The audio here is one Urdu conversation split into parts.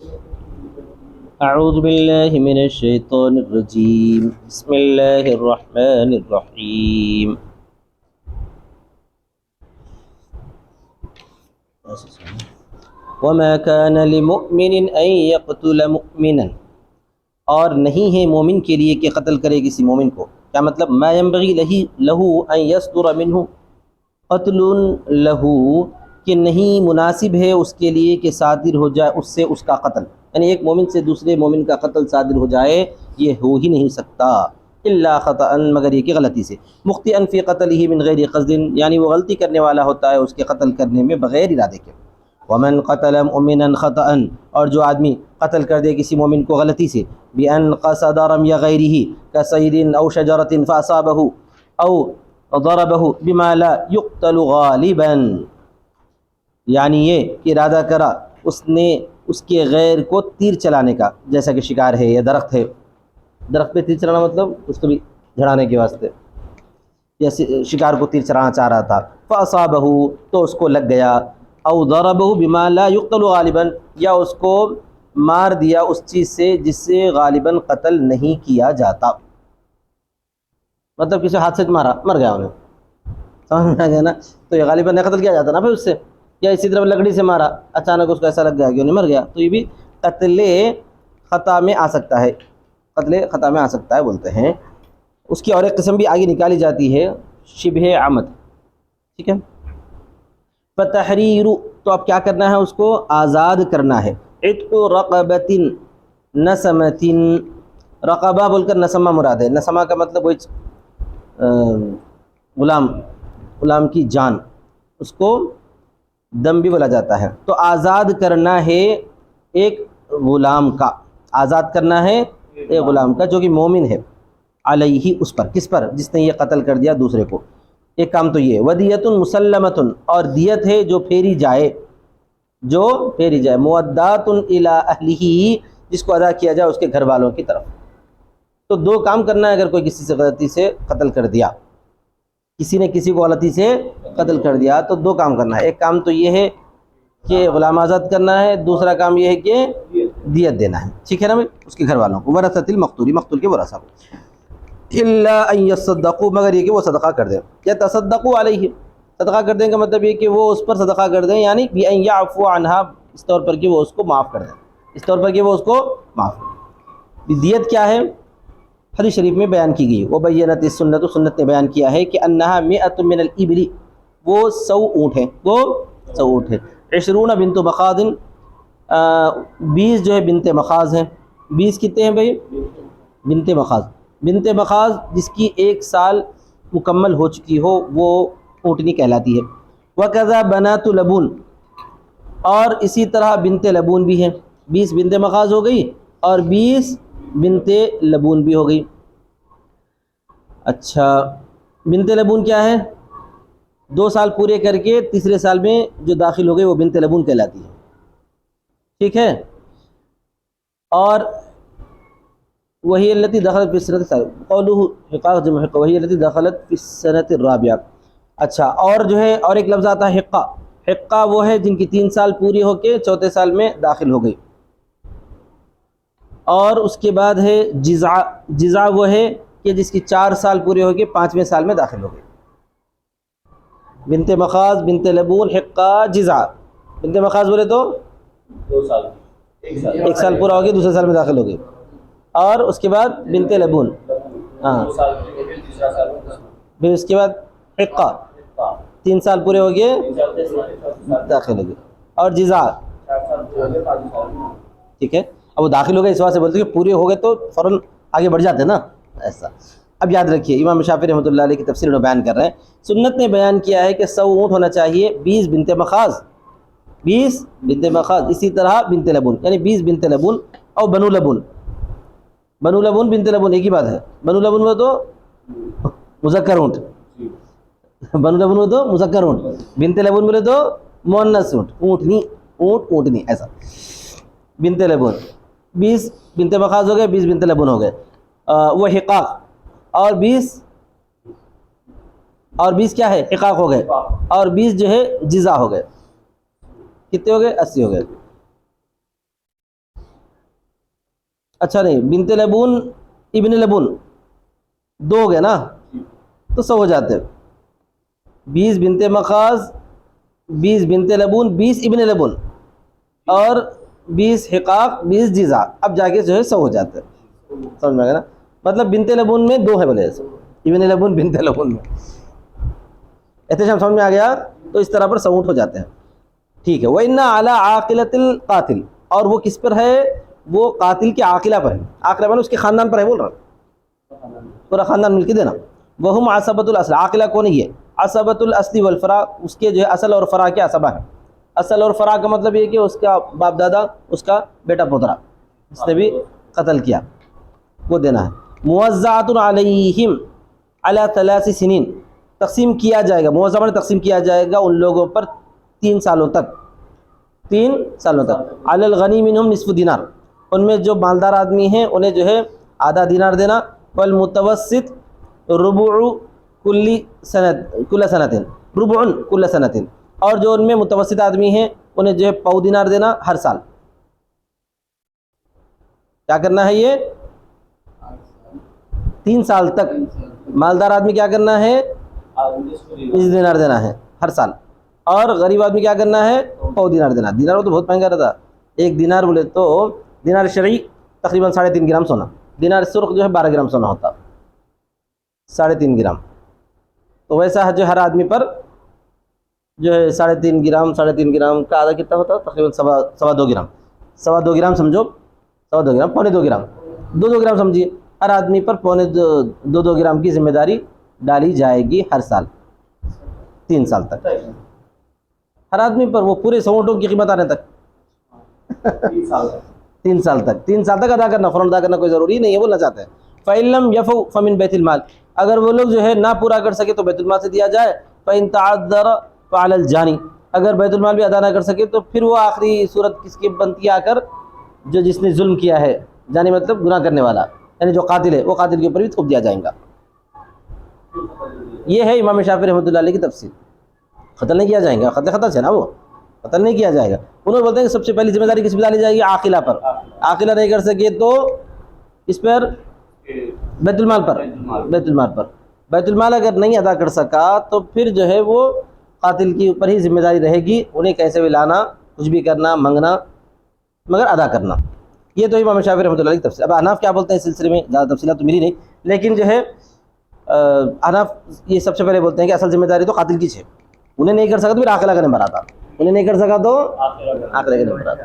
اعوذ باللہ من الشیطان الرجیم بسم اللہ الرحمن الرحیم وما كان لمؤمن ان يقتل مؤمنا، اور نہیں ہے مومن کے لیے کہ قتل کرے کسی مومن کو. کیا مطلب؟ ما ينبغي له ان يصدر منه قتل له، کہ نہیں مناسب ہے اس کے لیے کہ صادر ہو جائے اس سے اس کا قتل، یعنی ایک مومن سے دوسرے مومن کا قتل صادر ہو جائے، یہ ہو ہی نہیں سکتا الا خطأ، مگر یہ کہ غلطی سے. مخطئا فی قتله من غیر قصد، یعنی وہ غلطی کرنے والا ہوتا ہے اس کے قتل کرنے میں بغیر ارادے کے. ومن قتل مؤمنا خطأ، اور جو آدمی قتل کر دے کسی مومن کو غلطی سے، بأن قصد رمي غیره كصید او شجرة فاصابه او ضربه بما لا يقتل غالبا، یعنی یہ کہ ارادہ کرا اس نے اس کے غیر کو تیر چلانے کا، جیسا کہ شکار ہے یا درخت ہے، درخت پہ تیر چلانا مطلب اس کو بھی جھڑانے کے واسطے، یا شکار کو تیر چلانا چاہ رہا تھا، فاصابه تو اس کو لگ گیا، او ضربه بما لا يقتل غالبا، یا اس کو مار دیا اس چیز سے جس سے غالباً قتل نہیں کیا جاتا، مطلب کسی حادثے سے مارا مر گیا انہیں، سمجھ میں آ گیا نا، تو یہ غالباً نہیں قتل کیا جاتا نا پھر اس سے. یا اسی طرح لکڑی سے مارا، اچانک اس کو ایسا لگ گیا کہ انہیں مر گیا، تو یہ بھی قتل خطا میں آ سکتا ہے، قتل خطا میں آ سکتا ہے بولتے ہیں. اس کی اور ایک قسم بھی آگے نکالی جاتی ہے، شبہ عمد، ٹھیک ہے. فتحریر، تو اب کیا کرنا ہے؟ اس کو آزاد کرنا ہے. عتق رقبۃ نسمۃ، رقبہ بول کر نسمہ مراد ہے. نسمہ کا مطلب وہی غلام کی جان، اس کو دم بھی بولا جاتا ہے. تو آزاد کرنا ہے ایک غلام کا، آزاد کرنا ہے ایک غلام کا جو کہ مومن ہے، علیہ اس پر، کس پر؟ جس نے یہ قتل کر دیا دوسرے کو. ایک کام تو یہ. ودیۃ مسلمۃ، اور دیت ہے جو پھیری جائے، جو پھیری جائے. مودات الی اہلہ، جس کو ادا کیا جائے اس کے گھر والوں کی طرف. تو دو کام کرنا ہے اگر کوئی کسی سے غلطی سے قتل کر دیا، کسی نے کسی کو غلطی سے قتل کر دیا، تو دو کام کرنا ہے. ایک کام تو یہ ہے کہ غلام آزاد کرنا ہے، دوسرا کام یہ ہے کہ دیت دینا ہے، ٹھیک ہے نا بھائی، اس کے گھر والوں کو. ورثۃ المقتول، مقتول کے ورثہ کو. الا ان یصدقوا، مگر یہ کہ وہ صدقہ کر دیں. یا تصدقوا علیہ، صدقہ کر دیں کا مطلب یہ کہ وہ اس پر صدقہ کر دیں، یعنی بان یعفو عنہا، اس طور پر کہ وہ اس کو معاف کر دیں، اس طور پر کہ وہ اس کو معاف کر دیں. دیت کیا ہے؟ حدیث شریف میں بیان کی گئی. وبینت السنت، سنت نے بیان کیا ہے کہ انہا مئۃ من الابل، وہ 100 اونٹ ہیں، وہ 100 اونٹ ہیں. 20 بنت مخاض، 20 جو ہے بنت مخاض ہیں. 20 کتنے ہیں بھائی؟ بنت مخاض. بنت مخاض جس کی 1 سال مکمل ہو چکی ہو وہ اونٹنی کہلاتی ہے. وکذا بنات لبون، اور اسی طرح بنت لبون بھی ہیں. 20 بنت مخاض ہو گئی اور 20 بنت لبون بھی ہو گئی. اچھا، بنت لبون کیا ہے؟ 2 سال پورے کر کے تیسرے سال میں جو داخل ہو گئی وہ بنت لبون کہلاتی ہے، ٹھیک ہے. اور وہی التي دخلت في السنة الثالثة، قوله حقاق جمع حقہ، وہی التي دخلت في السنة الرابعة. اچھا، اور جو ہے اور ایک لفظ آتا ہے حقہ. حقہ وہ ہے جن کی 3 سال پوری ہو کے چوتھے سال میں داخل ہو گئی. اور اس کے بعد ہے جزع. جزع وہ ہے کہ جس کی 4 سال پورے ہو کے 5ویں سال میں داخل ہو گئی. بنت مخاض، بنت لبون، حقہ، جزع. بنت مخاض بولے تو 2 سال، 1 سال پورا ہو گیا دوسرے سال میں داخل ہو گئی. اور اس کے بعد بنت لبون، ہاں، 2 سال پھر تیسرا سال پھر اس کے بعد حقہ، 3 سال پورے ہو گئے داخل ہو گئے. اور جزع، 4 سال پورے ہو گئے 5 سال. ٹھیک ہے. اب وہ داخل ہو گئے اس واسطے بولتے ہیں کہ پورے ہو گئے تو فوراً آگے بڑھ جاتے ہیں نا، ایسا. اب یاد رکھیے امام شافعی رحمۃ اللہ علیہ کی تفسیر میں بیان کر رہے ہیں. سنت نے بیان کیا ہے کہ 100 اونٹ ہونا چاہیے. 20 بنت مخاض، 20 بنت مخاض، اسی طرح بنت لبون، یعنی 20 بنت لبون. اور بنو لبون، بنو لبون بنت لبون ایک ہی بات ہے. بنو لبون میں تو مذکر اونٹ، بنو لبون میں تو مذکر اونٹ، بنت لبون بولے تو مؤنث اونٹ، اونٹنی، اونٹ اونٹنی، ایسا. بنت لبون 20 بنت مخاض ہو گئے، 20 بنت لبون ہو گئے. وہ حقاق، اور 20 کیا ہے؟ حقاق ہو گئے. اور 20 جو ہے جزع ہو گئے. کتنے ہو گئے؟ 80 ہو گئے. اچھا نہیں، بنت لبون ابن لبون دو ہو گیا نا، تو 100 ہو جاتے. 20 بنت مخاض، 20 بنت لبون، 20 ابن لبون اور 20 حقاق، 20 جزا، اب جا کے جو ہے 100 ہو جاتے ہیں. سمجھ میں آ گیا نا؟ مطلب بنت لبون میں 2 ہے بولے ایسے، ابن لبون بنت لبون میں. احتشام سمجھ میں آ گیا؟ تو اس طرح پر 100 اونٹ ہو جاتے ہیں. ٹھیک ہے. وَإِنَّ عَلَىٰ عَاقِلَةِ الْقَاتِلِ، اور وہ کس پر ہے؟ وہ قاتل کے عاقلہ پر ہے. عاقلہ پر اس کے خاندان پر ہے بول رہا ہوں، پورا خاندان مل کے دینا. وَهُمْ عَصَبَةُ الْأَصْلِ، عاقلہ کون ہے؟ یہ عصبۃ الاصل والفرع، اس کے جو ہے اصل اور فرع کے عصبہ ہے. اصل اور فرع کا مطلب یہ کہ اس کا باپ دادا، اس کا بیٹا پوترا اس نے بھی قتل کیا، وہ دینا ہے. موزعۃ علیہم علی 3 سنین، تقسیم کیا جائے گا، موزع میں تقسیم کیا جائے گا ان لوگوں پر 3 سالوں تک. 3 سالوں تک. علی الغنی منہم نصف دینار، ان میں جو مالدار آدمی ہیں انہیں جو ہے آدھا دینار دینا. والمتوسط ربع کل سنتین، ربع کل سنتین، اور جو ان میں متوسط آدمی ہیں انہیں جو ہے پاؤ دینار دینا ہر سال. کیا کرنا ہے؟ یہ 3 سال تک مالدار آدمی کیا کرنا ہے؟ 20 دینار دینا ہے ہر سال. اور غریب آدمی کیا کرنا ہے؟ پاؤ دینار دینا. دینار وہ تو بہت مہنگا رہتا، 1 دینار بولے تو دینار شرعی تقریباً 3.5 گرام سونا، دینار سرخ جو ہے 12 گرام سونا ہوتا، 3.5 گرام. تو ویسا جو ہر آدمی پر جو ہے 3.5 گرام، 3.5 گرام کا آدھا کتنا ہوتا؟ تقریباً 2.25 گرام، 2.25 گرام سمجھو، 2.25 گرام، 2.25 گرام، 2 گرام سمجھیے. ہر آدمی پر 2.25 گرام کی ذمہ داری ڈالی جائے گی ہر سال 3 سال تک. ہر آدمی پر وہ پورے 100 اونٹوں کی قیمت آنے تک 3 سال تک 3 سال تک ادا کرنا، فوراً ادا کرنا کوئی ضروری نہیں ہے، بولنا چاہتے ہیں. فَإِن لَمْ يَفُوا فَمِن بَيْتِ الْمَالِ، اگر وہ لوگ جو ہے نہ پورا کر سکے تو بیت المال سے دیا جائے. فَإِن تَعَذَّرَ فَعَلَى الْجَانِ، اگر بیت المال بھی ادا نہ کر سکے تو پھر وہ آخری صورت کس کی بنتی آ کر؟ جو جس نے ظلم کیا ہے، جانی مطلب گناہ کرنے والا، یعنی جو قاتل ہے، وہ قاتل کے اوپر بھی تھوپ دیا جائے گا. یہ ہے امام شافعی رحمۃ اللہ علیہ کی تفصیل. قتل نہیں کیا جائے گا، قتل سے نا، وہ قتل نہیں کیا جائے گا. انہوں بولتے ہیں کہ سب سے پہلی ذمہ داری کس پہ ڈالی جائے گی؟ عاقلہ پر. عاقلہ نہیں کر سکے تو اس پر بیت المال پر. بیت المال پر، بیت المال اگر نہیں ادا کر سکا تو پھر جو ہے وہ قاتل کے اوپر ہی ذمہ داری رہے گی، انہیں کیسے بھی لانا، کچھ بھی کرنا، منگنا، مگر ادا کرنا. یہ تو امام شافعی رحمۃ اللہ علیہ کی تفصیل. اب احناف کیا بولتے ہیں اس سلسلے میں زیادہ تفصیلات تو ملی نہیں، لیکن جو ہے احناف یہ سب سے پہلے بولتے ہیں کہ اصل ذمہ داری تو قاتل کی ہے. انہیں نہیں کر سکا تو پھر عاقلہ کا نمبر آتا، انہیں نہیں کر سکا تو عاقلہ کا نمبر آتا.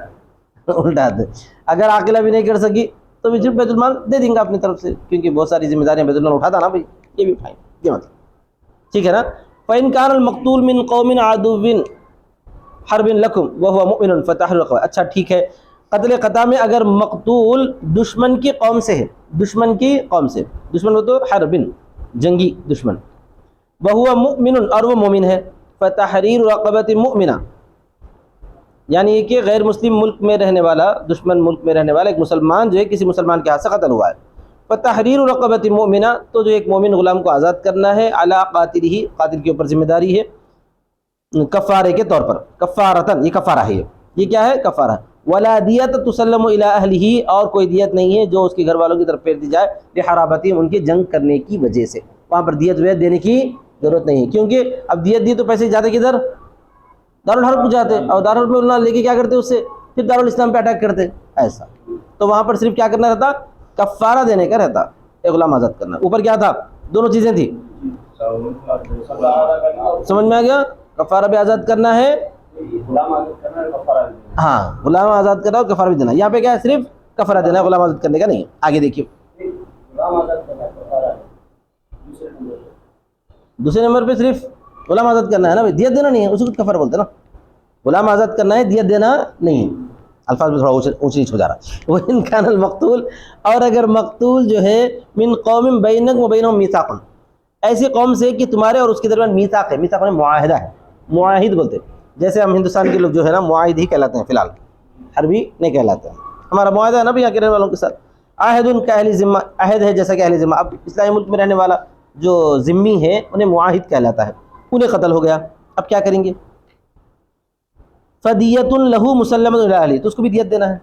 الٹا ہے. اگر عاقلہ بھی نہیں کر سکی تو بھی بیت المال دے دیں گا اپنی طرف سے، کیونکہ بہت ساری ذمہ داریاں بیت المال اٹھاتا نا بھائی، یہ بھی اٹھائیں، یہ مطلب ٹھیک ہے نا. فَإِن كَانَ الْمَقْتُولُ مِنْ قَوْمٍ عَدُوٍّ حَرْبٍ لَكُمْ وَهُوَ مُؤْمِنٌ فَتَحْرِيرُ رَقَبَةٍ. اچھا ٹھیک ہے، قتل خطا میں اگر مقتول دشمن کی قوم سے ہے، دشمن کی قوم سے، دشمن وہ تو حربن جنگی دشمن، وَهُوَ مُؤْمِنٌ اور وہ مومن ہے، فَتَحْرِيرُ رَقَبَةٍ مُؤْمِنَةٍ، یعنی یہ کہ غیر مسلم ملک میں رہنے والا، دشمن ملک میں رہنے والا ایک مسلمان جو ہے کسی مسلمان کے ہاتھ سے قتل ہوا ہے. فتحریر رقبۃ مؤمنہ، تو جو ایک مومن غلام کو آزاد کرنا ہے. علی قاتلہ، قاتل کے اوپر ذمہ داری ہے کفارے کے طور پر. کفارتن، یہ کفارہ ہے، یہ کیا ہے؟ کفارہ. ولا دیت تسلم الی اہلہ، اور کوئی دیت نہیں ہے جو اس کے گھر والوں کی طرف پھیر دی جائے لحرابتہم، ان کے جنگ کرنے کی وجہ سے. وہاں پر دیت ویت دینے کی ضرورت نہیں ہے، کیونکہ اب دیت دی تو پیسے جاتے کدھر؟ دارالحرب کو جاتے، اور دارالحرب میں لے کے کیا کرتے اس سے؟ پھر دارالاسلام پہ اٹیک کرتے ایسا. تو وہاں پر صرف کیا کرنا رہتا؟ کفارہ دینے کا رہتا، ایک غلام آزاد کرنا. اوپر کیا تھا؟ دونوں چیزیں تھیں. سمجھ میں آ گیا؟ کفارہ بھی آزاد کرنا ہے، ہاں غلام آزاد کرنا اور کفارہ بھی دینا. یہاں پہ کیا ہے؟ صرف کفارہ دینا ہے، غلام آزاد کرنے کا نہیں ہے. آگے دیکھیے دوسرے نمبر پہ صرف غلام آزاد کرنا ہے نا، دیت دینا نہیں ہے، اسی کو کفارہ بولتے ہیں نا. غلام آزاد کرنا ہے، دیت دینا نہیں. الفاظ میں تھوڑا اونچ نیچ ہو جا رہا ہے. وَإِن كَانَ الْمَقْتُولُ، اور اگر مقتول جو ہے من قوم بینک و بینہم میثاق، ایسی قوم سے کہ تمہارے اور اس کے درمیان میثاق ہے. میثاق میں معاہدہ ہے، معاہد بولتے ہیں. جیسے ہم ہندوستان کے لوگ جو ہے نا معاہد ہی کہلاتے ہیں فی الحال، حربی نہیں کہلاتے ہیں. ہمارا معاہدہ ہے نا بھی یہاں کے رہنے والوں کے ساتھ. عہد کا اہل ذمہ، عہد ہے جیسا کہ اہل ذمہ. اب اسلامی ملک میں رہنے والا جو ذمی ہے انہیں معاہد کہلاتا ہے. انہیں قتل ہو گیا، اب کیا کریں گے؟ فدیت لہو مسلمۃ الی اہلہ، تو اس کو بھی دیت دینا ہے.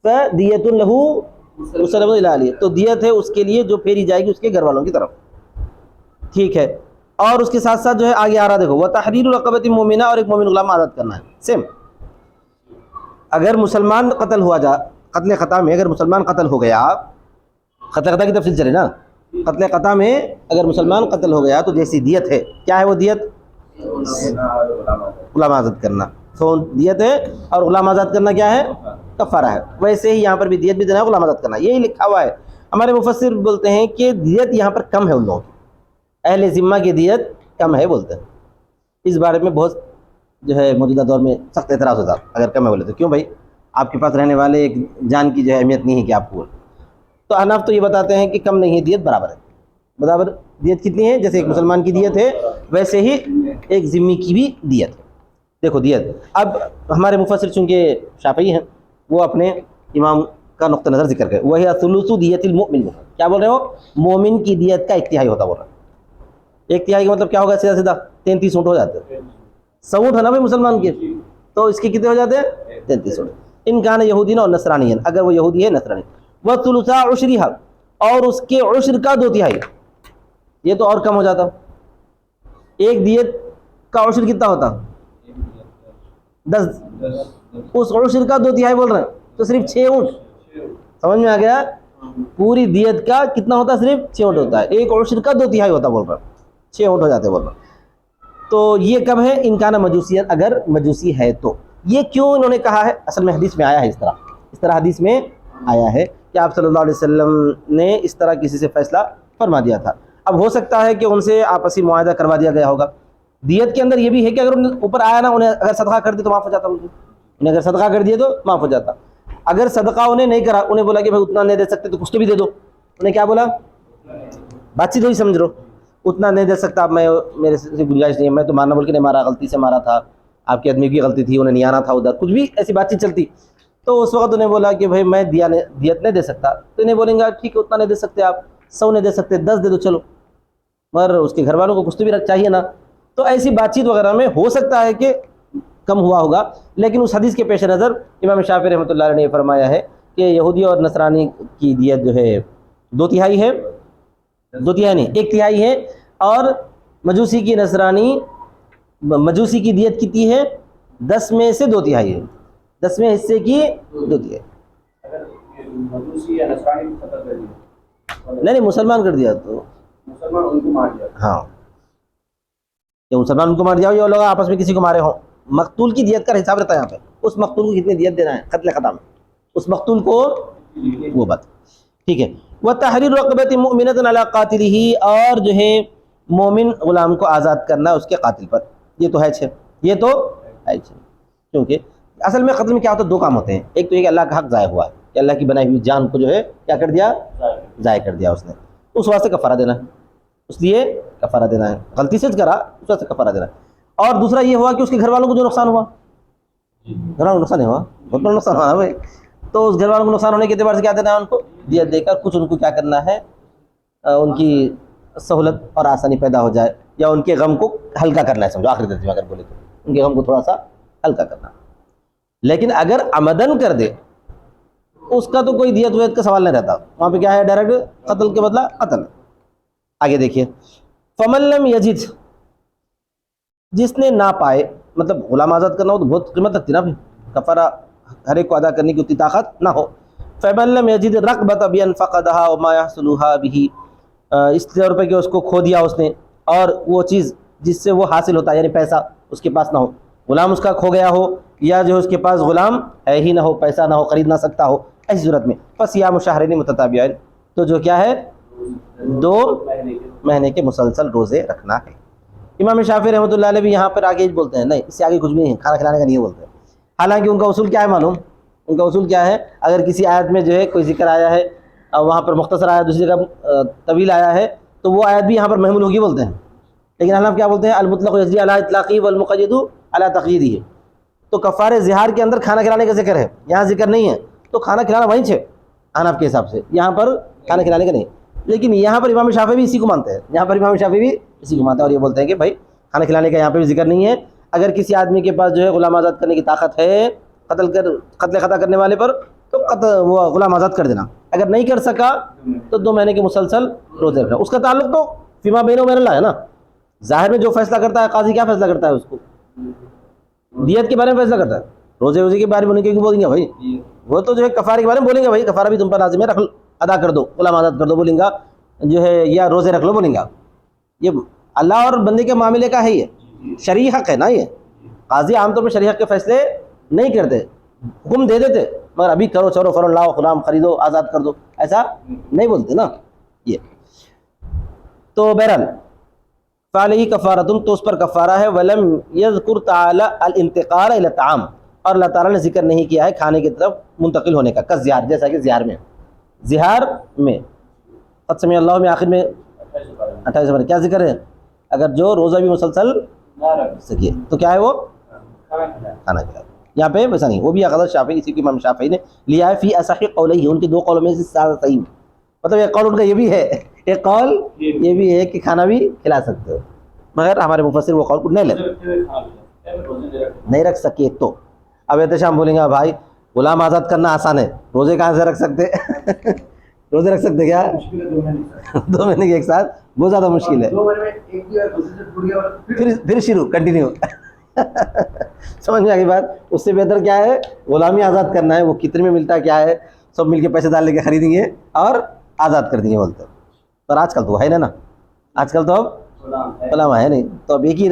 فدیت لہو مسلم الی اہلہ، تو دیت ہے اس کے لیے جو پھیری جائے گی اس کے گھر والوں کی طرف، ٹھیک ہے. اور اس کے ساتھ ساتھ جو ہے آگے آ رہا دیکھو، وتحریر رقبۃ مومنہ، اور ایک مومن غلام آزاد کرنا ہے. سیم اگر مسلمان قتل ہوا قتل خطا میں اگر مسلمان قتل ہو گیا، قتل خطا کی تفصیل چلے نا، قتل خطا میں اگر مسلمان قتل ہو گیا تو جیسی دیت ہے، کیا ہے وہ دیت؟ غلام آزاد کرنا. تو دیت ہے اور غلام آزاد کرنا کیا ہے؟ کفارہ ہے. ویسے ہی یہاں پر بھی دیت بھی دینا ہے، غلام آزاد کرنا، یہی لکھا ہوا ہے. ہمارے مفسر بولتے ہیں کہ دیت یہاں پر کم ہے ان لوگوں کی، اہل ذمہ کی دیت کم ہے بولتے ہیں. اس بارے میں بہت جو ہے موجودہ دور میں سخت اعتراض ہوتا اگر کم ہے بولے تو. کیوں بھائی؟ آپ کے پاس رہنے والے ایک جان کی جو ہے اہمیت نہیں ہے کہ آپ کو. تو احناف تو یہ بتاتے ہیں کہ کم نہیں ہے، دیت برابر ہے. برابر دیت کتنی ہے؟ جیسے ایک مسلمان کی دیت ہے ویسے ہی ایک ذمی کی بھی دیت ہے. دیکھو دیت، اب ہمارے مفسر چونکہ شافعی ہیں وہ اپنے امام کا نقطہ نظر ذکر کرے، وہی ثلث دیت المؤمن. کیا بول رہے ہو؟ مومن کی دیت کا 1/3 ہوتا بول رہا ہے. 1/3 کا مطلب کیا ہوگا؟ سیدھا سیدھا 33 اونٹ ہو جاتے ہیں. 100 اونٹ ہے نا بھائی مسلمان کے، تو اس کے کتنے ہو جاتے ہیں؟ 33 اونٹ. ان کان یہودین اور نصرانی، اگر وہ یہودی ہے نصرانی. وثلثا عشرھا، اور اس کے عشر کا 2/3. یہ تو اور کم ہو جاتا. ایک دیت کا عشر کتنا ہوتا؟ 10. اس عشر کا 2/3 بول رہے ہیں تو صرف 6 اونٹ. سمجھ میں آ گیا؟ پوری دیت کا کتنا ہوتا؟ صرف 6 اونٹ ہوتا ہے. ایک عشر کا 2/3 ہوتا بول رہا ہے، 6 اونٹ ہو جاتے بول رہا. تو یہ کب ہے؟ ان کا نا مجوسین، اگر مجوسی ہے تو. یہ کیوں انہوں نے کہا ہے؟ اصل میں حدیث میں آیا ہے اس طرح حدیث میں آیا ہے کہ آپ صلی اللہ علیہ وسلم نے اس طرح کسی سے فیصلہ فرما دیا تھا. اب ہو سکتا ہے کہ ان سے آپسی معاہدہ کروا دیا گیا ہوگا. دیت کے اندر یہ بھی ہے کہ اگر ان اوپر آیا نا، انہیں اگر صدقہ کر دے تو معاف ہو جاتا. انہیں اگر صدقہ کر دیے تو معاف ہو جاتا. اگر صدقہ انہیں نہیں کرا، انہیں بولا کہ بھائی اتنا نہیں دے سکتے تو کچھ بھی دے دو. انہیں کیا بولا؟ بات چیت وہی سمجھ رہو، اتنا نہیں دے سکتا، اب میں میرے سے گنجائش نہیں ہے، میں تو مارنا بول کے نہیں مارا، غلطی سے مارا تھا، آپ کے آدمی کی غلطی تھی، انہیں نہیں آنا تھا ادھر، کچھ بھی ایسی بات چیت چلتی. تو اس وقت انہیں بولا کہ بھائی میں دیت نہیں دے سکتا. تو انہیں بولیں گا ٹھیک ہے اتنا نہیں دے سکتے آپ، 100 نہیں دے سکتے، 10 دے دو چلو، مگر اس کے گھر والوں کو کچھ تو بھی چاہیے نا. تو ایسی بات چیت وغیرہ میں ہو سکتا ہے کہ کم ہوا ہوگا. لیکن اس حدیث کے پیش نظر امام شافعی رحمۃ اللہ علیہ نے فرمایا ہے کہ یہودی اور نصرانی کی دیت جو ہے 2/3 ہے، 2/3 نہیں 1/3 ہے. اور مجوسی کی مجوسی کی دیت کتنی ہے؟ 10 میں سے 2/3 ہے، 10ویں حصے کی 2/3. اگر مجوسی یا نصرانی قتل کر دیا، نہیں مسلمان کر دیا تو مسلمان ان کو مار دیا. ہاں، کہ مسلمان ان کو مار دیا ہو یا لوگ آپس میں کسی کو مارے ہوں. مقتول کی دیت کا حساب رہتا ہے یہاں پہ، اس مقتول کو کتنی دیت دینا ہے قتل خطا میں، اس مقتول کو وہ بات ٹھیک ہے. وتحریر رقبۃ مؤمنۃ علی قاتلہ، اور جو ہے مومن غلام کو آزاد کرنا اس کے قاتل پر. یہ تو ہے یہ تو ہے. کیونکہ اصل میں قتل میں کیا ہوتا ہے؟ 2 کام ہوتے ہیں. ایک تو یہ کہ اللہ کا حق ضائع ہوا ہے، کہ اللہ کی بنائی ہوئی جان کو جو ہے کیا کر دیا؟ ضائع کر دیا اس نے. اس واسطے کفارہ دینا ہے، اس لیے کفارہ دینا ہے. غلطی سے کرا اس واسطے کفارہ دینا ہے. اور دوسرا یہ ہوا کہ اس کے گھر والوں کو جو نقصان ہوا، گھر والوں کو نقصان ہوا، بہت بڑا نقصان ہوا نا بھائی. تو اس گھر والوں کو نقصان ہونے کے اعتبار سے کیا دینا ہے؟ ان کو دیت دے کر کچھ ان کو کیا کرنا ہے، ان کی سہولت اور آسانی پیدا ہو جائے، یا ان کے غم کو ہلکا کرنا ہے. سمجھو آخری درجے میں اگر بولے تو ان کے غم کو تھوڑا سا ہلکا کرنا. لیکن اگر عمدن کر دے اس کا تو کوئی دیت ویت کا سوال نہیں رہتا، وہاں پہ کیا ہے؟ ڈائریکٹ قتل کے بدلہ قتل. آگے دیکھیے، فمن لم یجد، جس نے نہ پائے، مطلب غلام آزاد کرنا ہو تو بہت قیمت لگتی نا، کفارہ ہر ایک کو ادا کرنے کی اتنی طاقت نہ ہو. فمن لم یجد رقبۃ بأن فقدها وما يحصلها به، اس طور پہ کہ اس کو کھو دیا اس نے، اور وہ چیز جس سے وہ حاصل ہوتا ہے یعنی پیسہ اس کے پاس نہ ہو، غلام اس کا کھو گیا ہو، یا جو اس کے پاس غلام ہے ہی نہ ہو، پیسہ نہ ہو، خرید نہ سکتا ہو، ایسی صورت میں فصیام شہرین متتابعین، تو جو کیا ہے 2 مہینے کے مسلسل روزے رکھنا ہے. امام شافعی رحمۃ اللہ علیہ بھی یہاں پر آگے بولتے ہیں نہیں، اس سے آگے کچھ بھی نہیں ہے، کھانا کھلانے کا نہیں بولتے. حالانکہ ان کا اصول کیا ہے معلوم؟ ان کا اصول کیا ہے؟ اگر کسی آیت میں جو ہے کوئی ذکر آیا ہے اور وہاں پر مختصر آیا، دوسری جگہ طویل آیا ہے، تو وہ آیت بھی یہاں پر محمول ہوگی بولتے ہیں. لیکن اللہ کیا بولتے ہیں؟ المطلق یجری علی اطلاقی والمقید علی تقییدہ. تو کفارہ ظہار کے اندر کھانا کھلانے کا ذکر ہے، یہاں ذکر نہیں ہے، تو کھانا کھلانا وہیں سے حنف کے حساب سے، یہاں پر کھانا کھلانے کا نہیں. لیکن یہاں پر امام شافعی بھی اسی کو مانتے ہیں، یہاں پر امام شافعی بھی اسی کو مانتے ہیں، اور یہ بولتے ہیں کہ بھائی کھانا کھلانے کا یہاں پہ بھی ذکر نہیں ہے. اگر کسی آدمی کے پاس جو ہے غلام آزاد کرنے کی طاقت ہے قتل خطا کرنے والے پر، تو وہ غلام آزاد کر دینا. اگر نہیں کر سکا تو 2 مہینے کے مسلسل روزے رکھنا. اس کا تعلق تو فیما بینہ و بین اللہ ہے نا. ظاہر میں جو فیصلہ کرتا ہے قاضی کیا فیصلہ کرتا ہے؟ اس کو دیت کے بارے میں فیصلہ کرتا ہے. روزے کے بارے میں انہیں کیوں بولیں گے بھائی؟ وہ تو جو ہے کفارے کے بارے میں بولیں گے بھائی کفارہ بھی تم پر لازم ہے، ادا کر دو، غلام آزاد کر دو بولیں گا جو ہے، یا روزے رکھ لو بولیں گا. یہ اللہ اور بندے کے معاملے کا ہے، یہ شرعی حق ہے نا. یہ قاضی عام طور پہ شرعی حق کے فیصلے نہیں کرتے، حکم دے دیتے، مگر ابھی کرو چلو فوراً لاؤ غلام خریدو آزاد کر دو، ایسا نہیں بولتے نا. یہ تو بہرحال فعلیہ کفارۃ، تو اس پر کفارہ ہے. ولم یذکر تعالی الانتقال الی الطعام، اور اللہ تعالیٰ نے ذکر نہیں کیا ہے کھانے کی طرف منتقل ہونے کا. زہار، جیسا کہ زہار میں قد سمع اللہ میں آخر میں 28 نمبر کیا ذکر ہے؟ اگر جو روزہ بھی مسلسل سکے تو کیا ہے وہ کھانا کھلائے. یہاں پہ ویسا نہیں، وہ بھی حضرت شافعی، اسی کی امام شافعی نے لیا ہے فی اصح قولہ، ان کے 2 قولوں میں سے صحیح، مطلب ایک قول ان کا یہ بھی ہے، ایک قول یہ بھی ہے کہ کھانا بھی کھلا سکتے ہو، مگر ہمارے مفسر وہ قول نہیں لیتے، نہیں رکھ سکے تو. اب احتشام بولیں گا بھائی غلام آزاد کرنا آسان ہے، روزے کہاں سے رکھ سکتے؟ روزے رکھ سکتے کیا 2 مہینے کے ایک ساتھ؟ بہت زیادہ مشکل ہے. پھر شروع کنٹینیو. سمجھ میں آ گئی بات؟ اس سے بہتر کیا ہے، غلامی آزاد کرنا ہے. وہ کتنے میں ملتا ہے کیا ہے، سب مل کے پیسے ڈال لے کے خریدیں گے اور آزاد کر دیں گے بولتے. پر آج کل تو ہے نا، آج کل تو اب غلام ہے نہیں، تو اب ایک ہی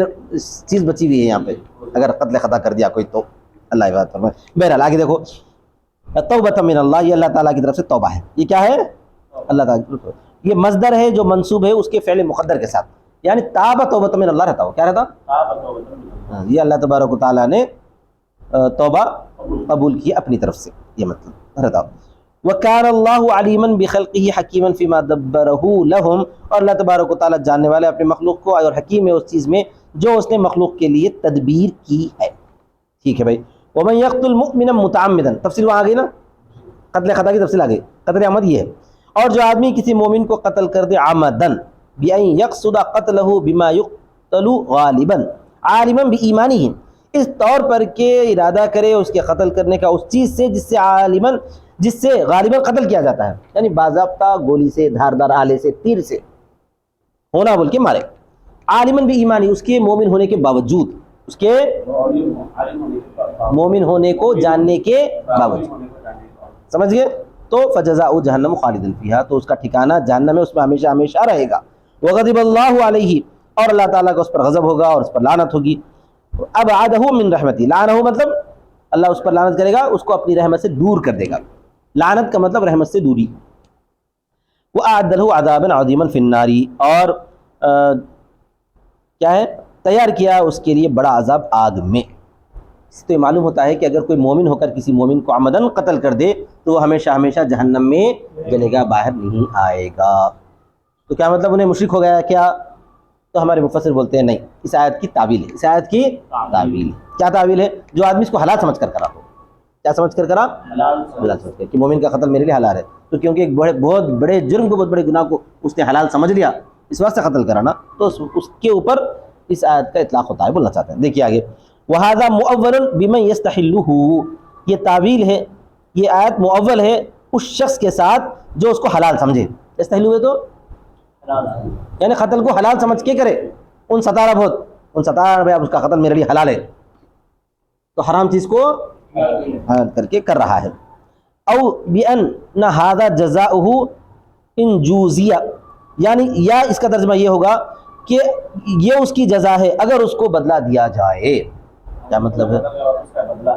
چیز بچی ہوئی ہے یہاں پہ، اگر قتل خطا کر دیا کوئی تو اللہ عبادت فرمائے. بہرحال آگے دیکھو، توبۃ من اللہ، یہ اللہ تعالیٰ کی طرف سے توبہ ہے. یہ کیا ہے؟ اللہ تعالیٰ. یہ مصدر ہے جو منصوب ہے اس کے فعل مقدر کے ساتھ، یعنی تاب توبۃ من اللہ رہتا ہو، کیا رہتا؟ یہ اللہ تبارک و تعالیٰ نے توبہ قبول کی اپنی طرف سے، یہ مطلب رہتا ہو. وَكَانَ اللَّهُ عَلِيمًا بِخَلْقِهِ حَكِيمًا فِي مَا دَبَّرَهُ لَهُمْ، اور اللہ تبارک و تعالیٰ جاننے والے اپنے مخلوق کو، اور حکیم ہے اس چیز میں جو اس نے مخلوق کے لیے تدبیر کی ہے. ٹھیک ہے بھائی. وَمَنْ يَقْتُلْ مُؤْمِنًا مُتَعَمِّدًا، تفصیل وہاں آ گئی نا، قتل خطا کی تفصیل آ گئی. قتل عمد یہ ہے، اور جو آدمی کسی مومن کو قتل کر دے عمدن بِأَنْ يَقْصُدَ قَتْلَهُ بِمَا يُقْتَلُ غَالِبًا عَالِمًا بِإِيمَانِهِ، اس طور پر کہ ارادہ کرے اس کے قتل کرنے کا اس چیز سے جس سے عالماً، جس سے غالباً قتل کیا جاتا ہے، یعنی باضابطہ گولی سے، دھاردار آلے سے، تیر سے ہونا بول کے مارے. عالماً بِإِيمَانِهِ، اس کے مومن ہونے کے باوجود، اس کے مومن ہونے کو جاننے کے باوجود، سمجھ گئے؟ تو فجزاء جہنم خالدن فیہا، تو اس کا ٹھکانہ جہنم میں، اس میں ہمیشہ ہمیشہ رہے گا. وغضب اللہ علیہ، اور اللہ تعالیٰ کا اس پر غضب ہوگا اور اس پر لعنت ہوگی. ابعدہ من رحمتی، لعنہ مطلب اللہ اس پر لعنت کرے گا، اس کو اپنی رحمت سے دور کر دے گا. لعنت کا مطلب رحمت سے دوری. وأعد لہ عذابا عظیما فی النار، اور کیا ہے، تیار کیا اس کے لیے بڑا عذاب آگ میں. اس سے معلوم ہوتا ہے کہ اگر کوئی مومن ہو کر کسی مومن کو عمدن قتل کر دے تو وہ ہمیشہ ہمیشہ جہنم میں جلے گا، باہر نہیں آئے گا. تو کیا مطلب انہیں مشرک ہو گیا کیا؟ تو ہمارے مفسر بولتے ہیں نہیں، اس آیت کی تعویل ہے. اس آیت کی تعویل کیا تعویل ہے؟ جو آدمی اس کو حلال سمجھ کر کرا ہو. کیا سمجھ کر کرا؟ حلال سمجھ کر، کہ مومن کا قتل میرے لیے حلال ہے. تو کیونکہ ایک بہت بڑے جرم کو، بہت بڑے گناہ کو اس نے حلال سمجھ لیا، اس واسطے قتل کرانا، تو اس کے اوپر اس آیت کا اطلاق ہوتا ہے، بولنا چاہتے ہیں. دیکھیے آگے، وَهَذَا مُؤَوَّلٌ بِمَنْ يَسْتَحِلُّهُ، یہ تعویل ہے، یہ آیت مؤول ہے اس شخص کے ساتھ جو اس کو حلال سمجھے. یستحلو ہے تو یعنی قتل کو حلال سمجھ کے کرے. ان 17 بہت، ان 17 میں اب اس کا قتل میرے لیے حلال ہے، تو حرام چیز کو حلال کر کے کر رہا ہے. او بِأَنَّ هَذَا جَزَاؤُهُ إِنْ جُوزِيَ، یعنی یا اس کا ترجمہ یہ ہوگا کہ یہ اس کی جزا ہے اگر اس کو بدلہ دیا جائے. کیا مطلب ہے؟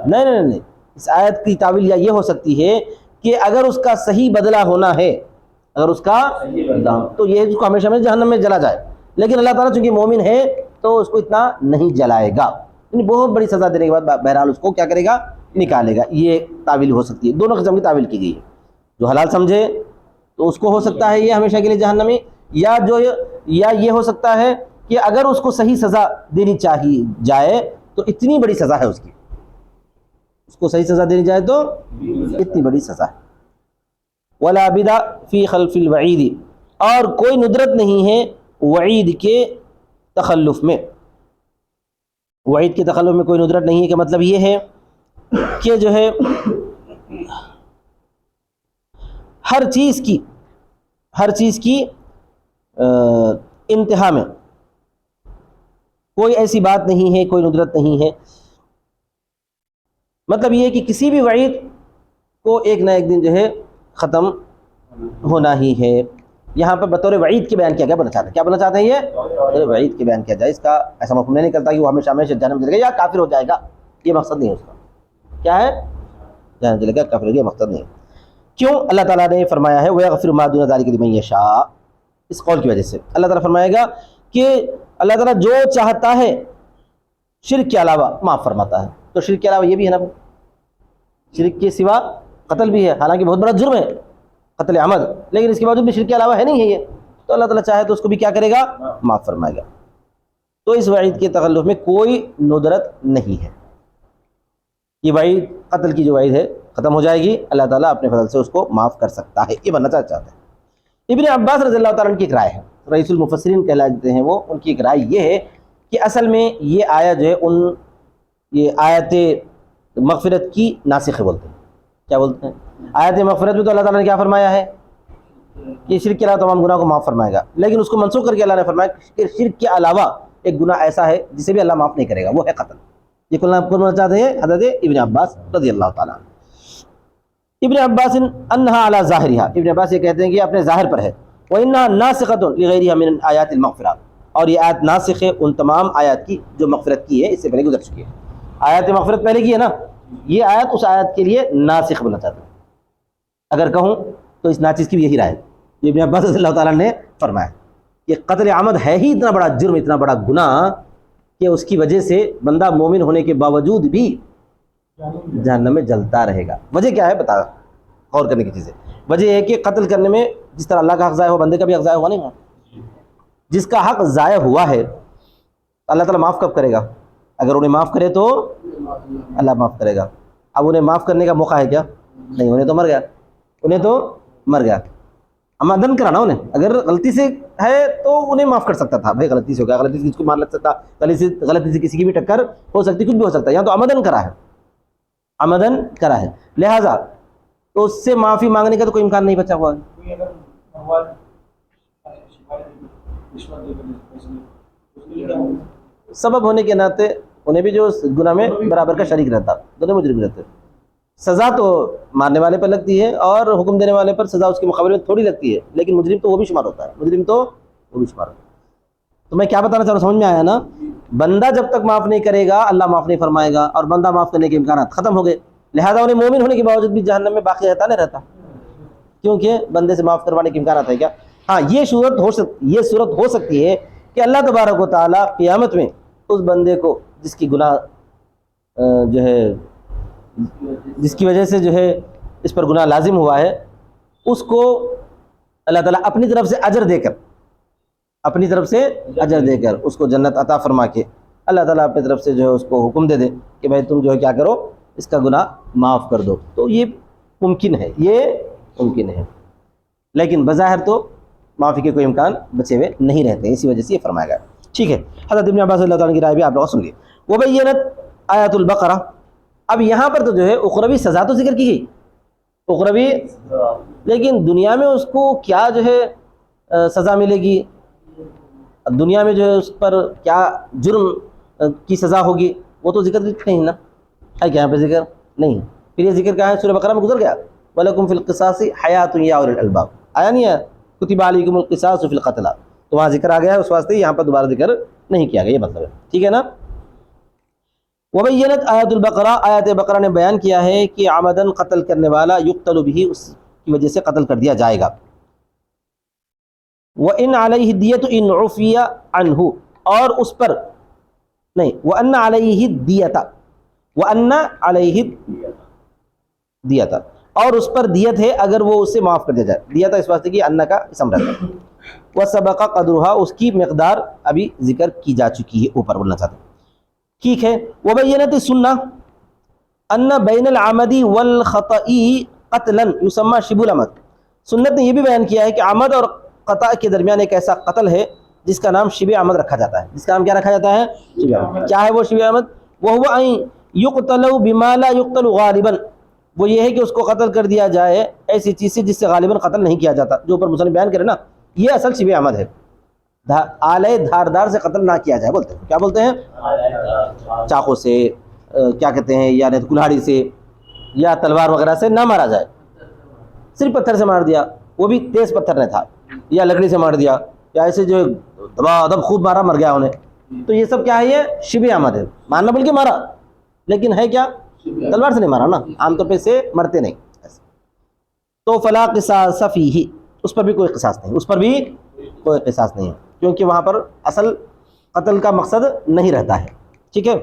نہیں، اس آیت کی تعویل یا یہ ہو سکتی ہے کہ اگر اس کا صحیح بدلہ ہونا ہے، اگر اس کا تو یہ اس کو ہمیشہ میں جہنم میں جلا جائے. لیکن اللہ تعالیٰ چونکہ مومن ہے تو اس کو اتنا نہیں جلائے گا، یعنی بہت بڑی سزا دینے کے بعد بہرحال اس کو کیا کرے گا؟ نکالے گا. یہ تعویل ہو سکتی ہے. دونوں قسم کی تعویل کی گئی ہے. جو حلال سمجھے تو اس کو ہو سکتا ہے یہ ہمیشہ کے لیے جہنم میں، یا یہ ہو سکتا ہے کہ اگر اس کو صحیح سزا دینی چاہیے جائے تو اتنی بڑی سزا ہے اس کی، اس کو صحیح سزا دینی جائے تو اتنی بڑی سزا ہے. ولا بدا فی خلف الوعید، اور کوئی ندرت نہیں ہے وعید کے تخلف میں. وعید کے تخلف میں کوئی ندرت نہیں ہے کہ مطلب یہ ہے کہ جو ہے ہر چیز کی انتہا میں کوئی ایسی بات نہیں ہے، کوئی ندرت نہیں ہے. مطلب یہ ہے کہ کسی بھی وعید کو ایک نہ ایک دن جو ہے ختم ہونا ہی ہے. یہاں پر بطور وعید کے بیان کیا گیا، کیا بولنا چاہتے ہیں یہ بطور وعید کے بیان کیا جائے. اس کا ایسا مفہوم نہیں کرتا کہ وہ ہمیشہ جہنم میں جائے گا یا کافر ہو جائے گا، یہ مقصد نہیں ہے اس کا. کیا ہے؟ جہنم جائے گا، کافر ہو گیا، مقصد نہیں ہے. کیوں؟ اللہ تعالیٰ نے فرمایا ہے وَيَغْفِرُ مَا دُونَ ذَلِكَ لِمَن يَشَاءُ. اس قول کی وجہ سے اللہ تعالیٰ فرمائے گا کہ اللہ تعالیٰ جو چاہتا ہے شرک کے علاوہ معاف فرماتا ہے. تو شرک کے علاوہ یہ بھی ہے نا، شرک کے سوا قتل بھی ہے، حالانکہ بہت بڑا جرم ہے قتل عمد، لیکن اس کے باوجود بھی شرک کے علاوہ ہے نہیں ہے یہ. تو اللہ تعالیٰ چاہے تو اس کو بھی کیا کرے گا؟ معاف فرمائے گا. تو اس وعید کے تخلف میں کوئی ندرت نہیں ہے. یہ وعید قتل کی جو وعید ہے ختم ہو جائے گی، اللہ تعالیٰ اپنے فضل سے اس کو معاف کر سکتا ہے. یہ بننا چاہتے ہیں. ابن عباس رضی اللہ تعالیٰ عنہ کی ایک رائے ہے، رئیس المفسرین کہلاتے ہیں وہ، ان کی ایک رائے یہ ہے کہ اصل میں یہ آیت جو ہے یہ آیت مغفرت کی ناسخ بولتے ہیں. کیا بولتے ہیں؟ آیت مغفرت میں تو اللہ تعالیٰ نے کیا فرمایا ہے کہ شرک کے علاوہ تمام گناہ کو معاف فرمائے گا، لیکن اس کو منسوخ کر کے اللہ نے فرمایا کہ شرک کے علاوہ ایک گناہ ایسا ہے جسے بھی اللہ معاف نہیں کرے گا، وہ ہے قتل. یہ کلنا چاہتے ہیں حضرت ابن عباس رضی اللہ تعالیٰ عنہ. ابن عباس انہا علی ظاہرہا، ابن عباس یہ کہتے ہیں کہ اپنے ظاہر پر ہے. وَإِنَّهَا نَاسِخَةٌ لِغَيْرِهَا مِنْ آیَاتِ الْمَغْفِرَةِ، اور یہ آیت ناسخ ہے ان تمام آیات کی جو مغفرت کی ہے، اس سے پہلے گزر چکی ہے. آیات مغفرت پہلے کی ہے نا، یہ آیت اس آیت کے لیے ناسخ بننا چاہتے ہیں. اگر کہوں تو اس ناچیز کی بھی یہی رائے ہے. یہ ابن عباس رضی اللہ تعالیٰ نے فرمایا کہ قتل عمد ہے ہی اتنا بڑا جرم، اتنا بڑا گناہ کہ اس کی وجہ سے بندہ مومن ہونے کے باوجود بھی جہنم میں جلتا رہے گا. وجہ کیا ہے بتا، غور کرنے کی چیز ہے. وجہ یہ ہے کہ قتل کرنے میں جس طرح اللہ کا حق ضائع ہو، بندے کا بھی حق ضائع ہوا نہیں ہوا. جس کا حق ضائع ہوا ہے اللہ تعالیٰ معاف کب کرے گا؟ اگر انہیں معاف کرے تو اللہ معاف کرے گا. اب انہیں معاف کرنے کا موقع ہے کیا؟ نہیں، انہیں تو مر گیا. عمدن کرا نا انہیں، اگر غلطی سے ہے تو انہیں معاف کر سکتا تھا. بھائی غلطی سے ہو گیا، غلطی سے کسی کو مار لگ سکتا، غلطی سے کسی کی بھی ٹکر ہو سکتی، کچھ بھی ہو سکتا ہے. یہاں تو عمدن کرا ہے، لہٰذا تو اس سے معافی مانگنے کا تو کوئی امکان نہیں بچا ہوا ہے. سبب ہونے کے ناطے انہیں بھی جو گناہ میں برابر کا شریک رہتا، دونوں مجرم رہتے. سزا تو مارنے والے پر لگتی ہے اور حکم دینے والے پر سزا اس کے مقابلے میں تھوڑی لگتی ہے، لیکن مجرم تو وہ بھی شمار ہوتا ہے. تو میں کیا بتانا چاہ رہا ہوں، سمجھ میں آیا نا؟ بندہ جب تک معاف نہیں کرے گا اللہ معاف نہیں فرمائے گا، اور بندہ معاف کرنے کے امکانات ختم ہو گئے. لہذا انہیں مومن ہونے کے باوجود بھی جہنم میں باقی رہتا نہیں رہتا، کیونکہ بندے سے معاف کروانے کے امکانات ہے کیا. ہاں یہ صورت ہو سکتی ہے کہ اللہ تبارک و تعالیٰ قیامت میں اس بندے کو جس کی گناہ جو ہے جس کی وجہ سے جو ہے اس پر گناہ لازم ہوا ہے، اس کو اللہ تعالیٰ اپنی طرف سے اجر دے کر اس کو جنت عطا فرما کے اللہ تعالیٰ اپنی طرف سے جو ہے اس کو حکم دے دے کہ بھائی تم جو ہے کیا کرو، اس کا گناہ معاف کر دو. تو یہ ممکن ہے، لیکن بظاہر تو معافی کے کوئی امکان بچے ہوئے نہیں رہتے ہیں، اسی وجہ سے یہ فرمایا گیا. ٹھیک ہے، حضرت ابن عباس رضی اللہ تعالیٰ کی رائے بھی آپ لوگ سن لیے. وبینت آیات البقرہ، اب یہاں پر تو جو ہے اخروی سزا تو ذکر کی گئی، اخروی، لیکن دنیا میں اس کو کیا جو ہے سزا ملے گی، دنیا میں جو ہے اس پر کیا جرم کی سزا ہوگی، وہ تو ذکر نہیں نا ہے. کیا یہاں پہ ذکر نہیں؟ پھر یہ ذکر کہاں ہے؟ سورہ بقرہ میں گزر گیا. وَلَكُمْ فِي الْقِصَاصِ حَيَاةٌ يَا أُولِي الْأَلْبَابِ، آیا نہیں ہے؟ كُتِبَ عَلَيْكُمُ الْقِصَاصُ فِي الْقَتْلَى، تو وہاں ذکر آ گیا ہے، اس واسطے یہاں پر دوبارہ ذکر نہیں کیا گیا، یہ مطلب ہے. ٹھیک ہے نا؟ وبینت آیات البقرہ، آیات بقرہ نے بیان کیا ہے کہ عمدن قتل کرنے والا یقتل بھی، اس کی وجہ سے قتل کر دیا جائے گا. وَإِنْ عَلَيْهِ الدِّيَةُ إِنْ عُفِيَ عَنْهُ، اور اس پر نہیں، وَأَنَّ عَلَيْهِ الدِّيَةَ، وَأَنَّ عَلَيْهِ الدِّيَةَ، اور اس پر دیت ہے اگر وہ اسے معاف کر دیا جائے. دیت اس واسطے کہ انّا کا اسم رہتا ہے. وَسَبَقَ قَدْرُهَا، اس کی مقدار ابھی ذکر کی جا چکی ہے، اوپر بولنا چاہتے ہیں. ٹھیک ہے. وبینت السنہ ان بین العمد والخطأ قتلا یسمى شبہ العمد، سنت نے یہ بھی بیان کیا ہے کہ عمد اور خطأ کے درمیان ایک ایسا قتل ہے جس کا نام شبہ عمد رکھا جاتا ہے. جس کا نام کیا رکھا جاتا ہے؟ شبہ عمد. کیا ہے وہ شبہ عمد؟ وهو ان يقتل بما لا يقتل غالبا، وہ یہ ہے کہ اس کو قتل کر دیا جائے ایسی چیز سے جس سے غالباً قتل نہیں کیا جاتا، جو اوپر مصنف بیان کرے نا، یہ اصل شبہ عمد ہے۔ آلے دھاردار سے قتل نہ کیا جائے، بولتے ہیں کیا بولتے ہیں؟ چاقو سے، کیا کہتے ہیں، یا کلہاڑی سے یا تلوار وغیرہ سے نہ مارا جائے، صرف پتھر سے مار دیا، وہ بھی تیز پتھر نہیں تھا، یا لکڑی سے مار دیا، یا ایسے جو دبا دب خوب مارا مر گیا انہیں، تو یہ سب کیا ہے؟ یہ شبہ عمد ہے، مارنا بلکہ مارا، لیکن ہے کیا؟ تلوار سے نہیں مارا نا، عام طور پہ سے مرتے نہیں۔ تو فلا قصاص فیہ، اس پر بھی کوئی قصاص نہیں، اس پر بھی کوئی قصاص نہیں ہے، کیونکہ وہاں پر اصل قتل کا مقصد نہیں رہتا ہے، ٹھیک ہے۔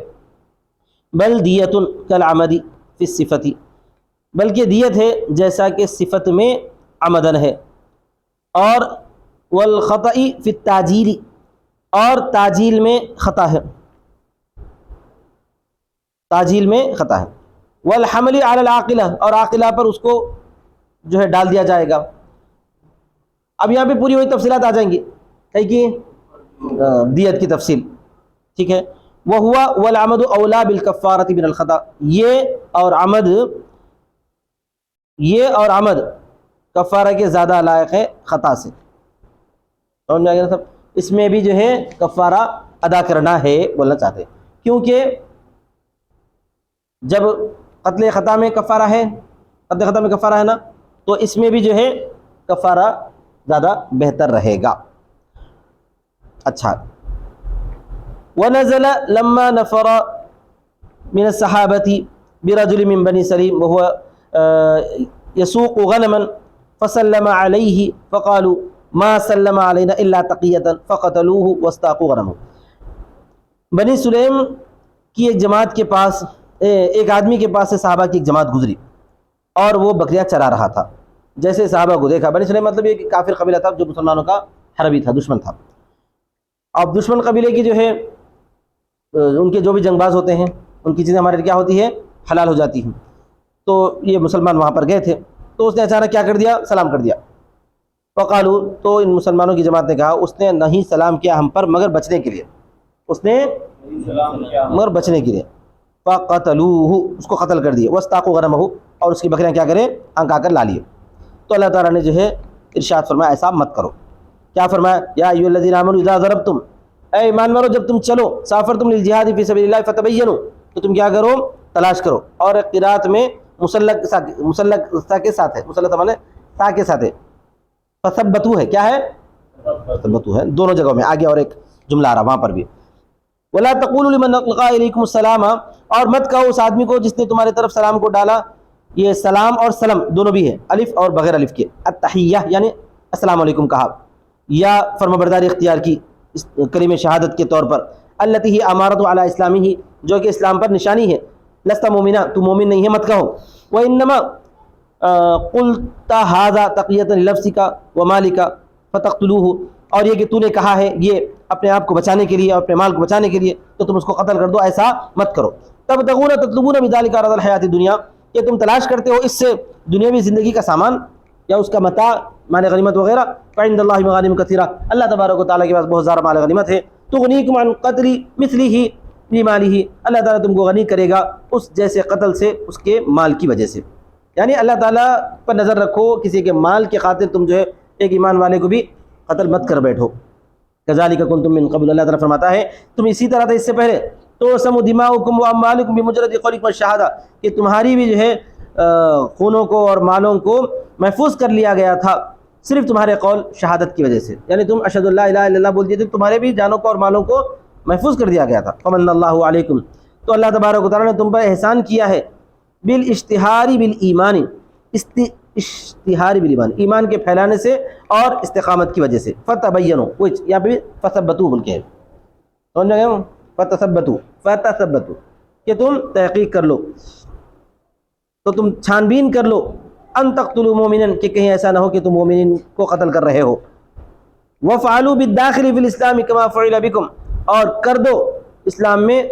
بل دیت کالعمد فی الصفت، بلکہ دیت ہے جیسا کہ صفت میں عمدن ہے، اور والخطأ فی التاجیل، اور تاجیل میں خطا ہے، تاجیل میں خطا ہے، والحمل علی العاقلہ، اور عاقلہ پر اس کو جو ہے ڈال دیا جائے گا۔ اب یہاں پہ پوری وہی تفصیلات آ جائیں گی، ہے کہ دیت کی تفصیل، ٹھیک ہے۔ وَهُوَ وَالْعَمَدُ أَوْلَى بِالْكَفَّارَةِ مِنَ الْخَطَأ، یہ اور عمد کفارہ کے زیادہ لائق ہے خطا سے، سمجھ میں آ گیا سب؟ اس میں بھی جو ہے کفارہ ادا کرنا ہے بولنا چاہتے ہیں، کیونکہ جب قتل خطا میں کفارہ ہے، قتل خطا میں کفارہ ہے نا، تو اس میں بھی جو ہے کفارہ زیادہ بہتر رہے گا۔ اچھا، وَنَزَلَ لَمَّا نَفَرَ مِنَ الصَّحَابَةِ بِرَجُلٍ مِّن بَنِي سَلِيمٍ وَهُوَ يَسُوقُ غَنَمًا فَسَلَّمَ عَلَيْهِ فَقَالُوا مَا سَلَّمَ عَلَيْنَا إِلَّا تَقِيَّةً فَقَتَلُوهُ وَاسْتَاقُوا غَنَمَهُ۔ بنی سلیم کی ایک جماعت کے پاس، ایک آدمی کے پاس سے صحابہ کی ایک جماعت گزری اور وہ بکریاں چرا رہا تھا۔ جیسے صحابہ کو دیکھا، بنی سلیم مطلب یہ کہ کافر قبیلہ تھا جو مسلمانوں کا حربی تھا، دشمن تھا۔ اب دشمن قبیلے کی جو ہے ان کے جو بھی جنگ باز ہوتے ہیں ان کی چیزیں ہمارے لیے کیا ہوتی ہے؟ حلال ہو جاتی ہیں۔ تو یہ مسلمان وہاں پر گئے تھے، تو اس نے اچانک کیا کر دیا؟ سلام کر دیا۔ فقالوا، تو ان مسلمانوں کی جماعت نے کہا اس نے نہیں سلام کیا ہم پر مگر بچنے کے لیے، اس نے مگر بچنے کے لیے۔ فقتلوہ، اس کو قتل کر دیے، واستاقوا غنمہ، اور اس کی بکریاں کیا کریں؟ انکا کر لا لیے۔ تو اللہ تعالیٰ نے جو ہے ارشاد فرمایا ایسا مت کرو۔ کیا فرمایا؟ یا ایھا الذین آمنوا اذا ضربتم، اے ایمان والو جب تم چلو، سافرتم للجہاد فی سبیل اللہ فتبینوا، تو تم کیا کرو؟ تلاش کرو۔ اور ایک قرات میں مسلک سا کے ساتھ ہے، مسلک مانے سا کے ساتھ ہے، فثبتوا ہے، کیا ہے؟ فثبتوا ہے، دونوں جگہوں میں آگے اور ایک جملہ آ رہا وہاں پر بھی۔ ولا تقولوا لمن القى اليكم السلام، اور مت کہو اس آدمی کو جس نے تمہاری طرف سلام کو ڈالا، یہ سلام اور سلم دونوں بھی ہے، الف اور بغیر الف کے، التحیہ یعنی السلام علیکم کہا، یا فرمانبرداری اختیار کی اس کلمہ شہادت کے طور پر، التی ہی امارۃ علی اسلامہ، جو کہ اسلام پر نشانی ہے، لست مومنا، تو مومن نہیں ہے مت کہو، وانما قلت هذا تقیۃ لنفسک ومالک فتقتلوه، اور یہ کہ تو نے کہا ہے یہ اپنے آپ کو بچانے کے لیے اور اپنے مال کو بچانے کے لیے، تو تم اس کو قتل کر دو، ایسا مت کرو۔ تبتغون تطلبون بذلک عرض الحیات الدنیا، کہ تم تلاش کرتے ہو اس سے دنیاوی زندگی کا سامان یا اس کا متاع، مال غنیمت وغیرہ، فعند اللہ مغانم کثیرہ، اللہ تبارک و تعالیٰ کے پاس بہت سارا مال غنیمت ہے، تغنیکم عن قتل مثلہ بمالہ، اللہ تعالیٰ تم کو غنی کرے گا اس جیسے قتل سے اس کے مال کی وجہ سے، یعنی اللہ تعالیٰ پر نظر رکھو، کسی کے مال کے خاطر تم جو ہے ایک ایمان والے کو بھی قتل مت کر بیٹھو۔ کذالک کنتم من قبل، اللہ تعالیٰ فرماتا ہے تم اسی طرح تھے اس سے پہلے، تقسم دماؤکم واموالکم بمجرد قولکم والشہادہ، کہ تمہاری بھی جو ہے خونوں کو اور مالوں کو محفوظ کر لیا گیا تھا صرف تمہارے قول شہادت کی وجہ سے، یعنی تم اشہد اللہ الہ الا اللہ بول دیے تھے، تمہارے بھی جانوں کو اور مالوں کو محفوظ کر دیا گیا تھا۔ فمن اللہ علیکم، تو اللہ تبارک و تعالیٰ نے تم پر احسان کیا ہے، بالاشتہار بالایمان، اشتہار بالایمان، ایمان کے پھیلانے سے اور استقامت کی وجہ سے، فتبینوا، یہاں پہ بھی فثبتوا بول کے ہے، سمجھ گئے؟ فتثبتوا کہ تم تحقیق کر لو، تو تم چھان بین کر لو، ان تقتلوا مومنا، کہ کہیں ایسا نہ ہو کہ تم مومنین کو قتل کر رہے ہو، وفعلوا بالداخل فی الاسلام کما فعل بکم، اور کر دو اسلام میں